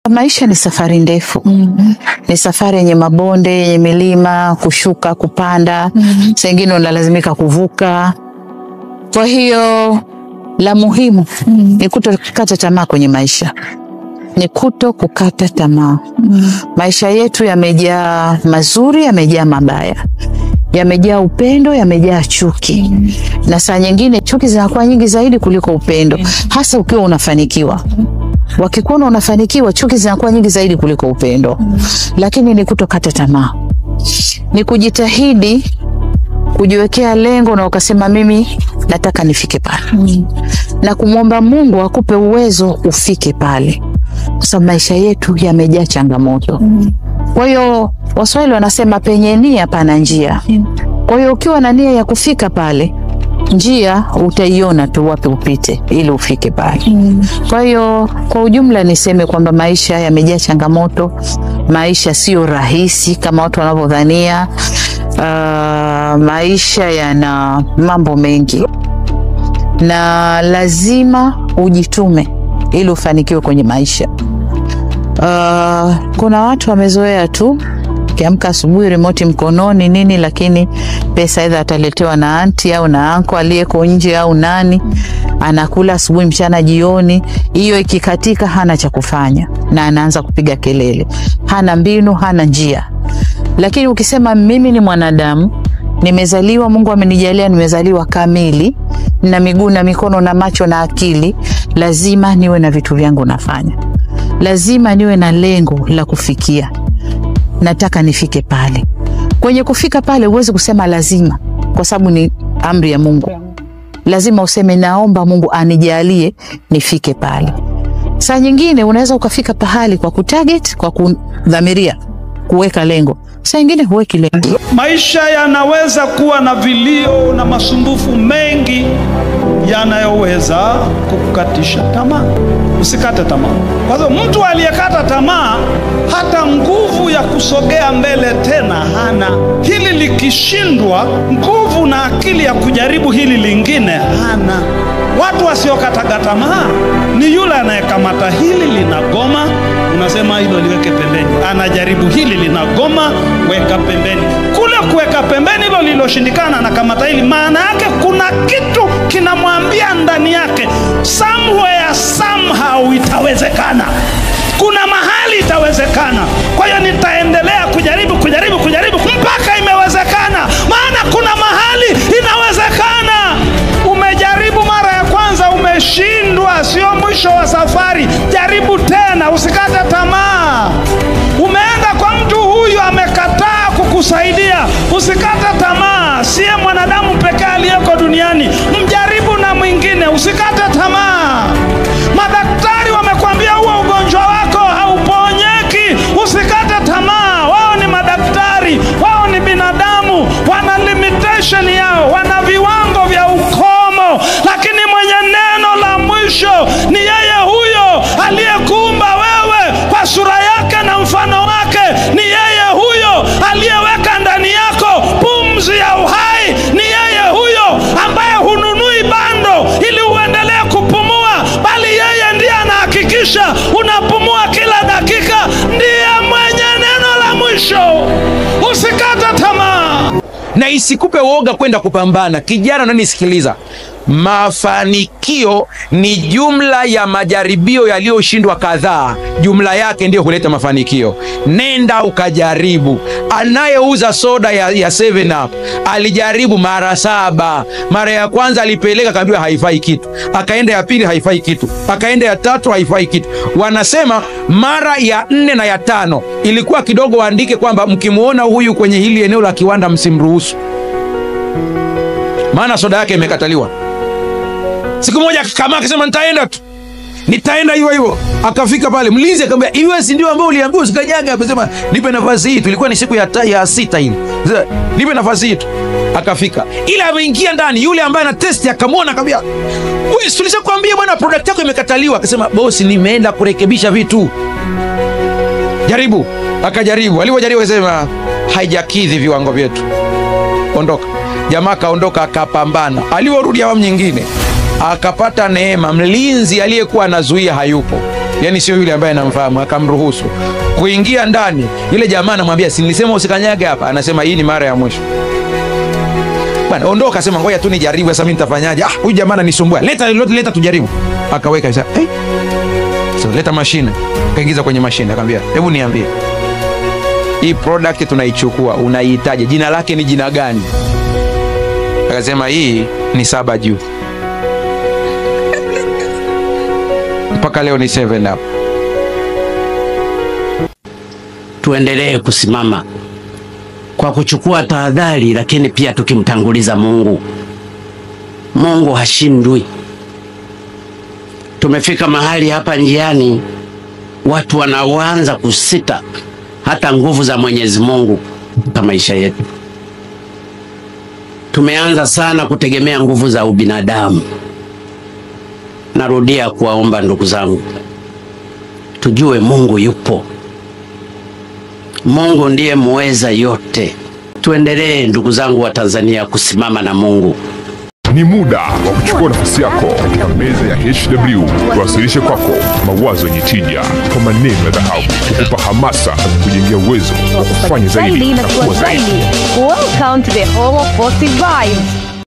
Maisha ni safari ndefu. Ni safari yenye mabonde, yenye milima, kushuka, kupanda. Saa nyingine unalazimika kuvuka. Kwa hiyo la muhimu ni kutokata tamaa kwenye maisha. Ni kutokukata tamaa. Maisha yetu yamejaa mazuri, yamejaa mabaya. Yamejaa upendo, yamejaa chuki. Na saa nyingine chuki zinakuwa nyingi zaidi kuliko upendo, hasa ukiwa unafanikiwa. Wakikuona unafanikiwa, chuki zinakuwa nyingi zaidi kuliko upendo. Lakini ni kutokata tamaa. Ni kujitahidi, kujiwekea lengo na ukasema mimi nataka nifike pale. Na kumwomba Mungu akupe uwezo ufike pale. Kwa sababu maisha yetu yamejaa changamoto. Kwa hiyo Waswahili wanasema penye nia pana njia. Kwa hiyo ukiwa na nia ya kufika pale, njia utaiona tu wapi upite ili ufike pale. Kwa hiyo kwa ujumla niseme kwamba maisha yamejaa changamoto. Maisha sio rahisi kama watu wanavyodhania. Maisha yana mambo mengi. Na lazima ujitume ili ufanikiwe kwenye maisha. Kuna watu wamezoea tu kiamka asubuhi remote mkononi nini, lakini pesa either ataletewa na aunti au na anko aliyeko nje au nani, anakula asubuhi mchana jioni. Hiyo ikikatika hana cha kufanya na anaanza kupiga kelele. Hana mbinu, hana njia. Lakini ukisema mimi ni mwanadamu, nimezaliwa, Mungu amenijalia nimezaliwa kamili, na miguu na mikono na macho na akili, lazima niwe na vitu vyangu nafanya. Lazima niwe na lengo la kufikia. Nataka nifike pale. Kwenye kufika pale huwezi kusema lazima, kwa sababu ni amri ya Mungu. Lazima useme naomba Mungu anijalie nifike pale. Saa nyingine unaweza ukafika pahali kwa kutarget, kwa kudhamiria, kuweka lengo. Saa nyingine huweki lengo. Maisha yanaweza kuwa na vilio na masumbufu mengi yanayoweza kukukatisha tamaa. Usikate tamaa. Kwa sababu mtu aliyekata tamaa hata nguvu ya kusogea mbele tena hana. Hili likishindwa, nguvu na akili ya kujaribu hili lingine hana. Watu wasiokata tamaa ni yule anayekamata hili linagoma, unasema hilo liweke pembeni. Anajaribu hili linagoma, weka pembeni. Kule kuweka pembeni hilo liloshindikana na kamata hili, maana yake kuna kitu kinamwambia ndani yake somewhere somehow itawezekana. Kuna mahali itawezekana. Kwa hiyo nitaendelea kujaribu mpaka imewezekana. Maana kuna mahali inawezekana. Umejaribu mara ya kwanza umeshindwa, sio mwisho wa safari. Jaribu tena, usikate tamaa. Umeenda kwa mtu huyu amekataa kukusaidia, usikate tamaa. Siye mwanadamu pekee aliyeko duniani. Mjaribu na mwingine, usikate tamaa. Madaktari wamekwambia huo ugonjwa wako hauponyeki, usikate tamaa. Wao ni madaktari, wao ni binadamu, wana limitation yao, wana viwango vya ukomo, lakini mwenye neno la mwisho ni yeye huyo aliyekuumba wewe kwa sura yake na mfano wake. Ni yeye huyo aliyeweka ndani yako pumzi ya uhai. Ni yeye huyo ambaye hununui bando ili uendelee kupumua, bali yeye ndiye anahakikisha unapumua kila dakika. Ndiye mwenye neno la mwisho. Usikate tamaa. Na isikupe woga kwenda kupambana. Kijana unanisikiliza, mafanikio ni jumla ya majaribio yaliyoshindwa kadhaa. Jumla yake ndio huleta mafanikio. Nenda ukajaribu. Anayeuza soda ya 7up alijaribu mara 7. Mara ya kwanza alipeleka kaambiwa haifai kitu. Akaenda ya pili haifai kitu. Akaenda ya tatu haifai kitu. Wanasema mara ya 4 na ya 5 ilikuwa kidogo waandike kwamba mkimuona huyu kwenye hili eneo la kiwanda msimruhusu, maana soda yake imekataliwa. Siku moja kama akasema nitaenda hivyo. Akafika pale, mlinzi akamwambia iwe si ndio ambao uliambiwa usikajaga? Akasema nipe nafasi hii. Tulikuwa ni siku ya 6 hii. Nipe nafasi hii. Akafika. Ila ameingia ndani, yule ambaye ana test akamwona akamwambia, "Wewe tulishakwambia bwana product yako imekataliwa." Akasema, "Bosi, nimeenda kurekebisha vitu." Jaribu. Akajaribu. Alipojaribu akasema haijakidhi viwango vyetu. Ondoka. Jamaa kaondoka akapambana. Aliporudi awamu nyingine akapata neema, mlinzi aliyekuwa anazuia hayupo. yani sio yule ambaye anamfahamu, akamruhusu kuingia ndani. Yule jamaa anamwambia, si nilisema usikanyage hapa? Anasema hii ni mara ya mwisho. Bwana ondoka, sema ngoja tu nijaribu sasa mimi nitafanyaje? Huyu jamaa ananisumbua. Leta tujaribu. Akaweka sasa. So leta mashine. Kaingiza kwenye mashine, akamwambia, "Hebu niambie. Hii product tunaichukua, unaihitaji. Jina lake ni jina gani?" Akasema hii ni 7 juu. Mpaka leo ni 7 up. Tuendelee kusimama kwa kuchukua tahadhari, lakini pia tukimtanguliza Mungu. Mungu hashindwi. Tumefika mahali hapa njiani watu wanaanza kusita hata nguvu za Mwenyezi Mungu katika maisha yetu. Tumeanza sana kutegemea nguvu za ubinadamu. Narudia kuwaomba ndugu zangu, tujue Mungu yupo. Mungu ndiye muweza yote. Tuendelee ndugu zangu wa Tanzania kusimama na Mungu. Ni muda wa kuchukua nafasi yako katika meza ya HW. Tuwasilishe kwako mawazo yenye tija kwa maneno ya dhahabu, kukupa hamasa na kukujengea uwezo wa kufanya zaidi na kuwa zaidi. Welcome to the home of positive vibes.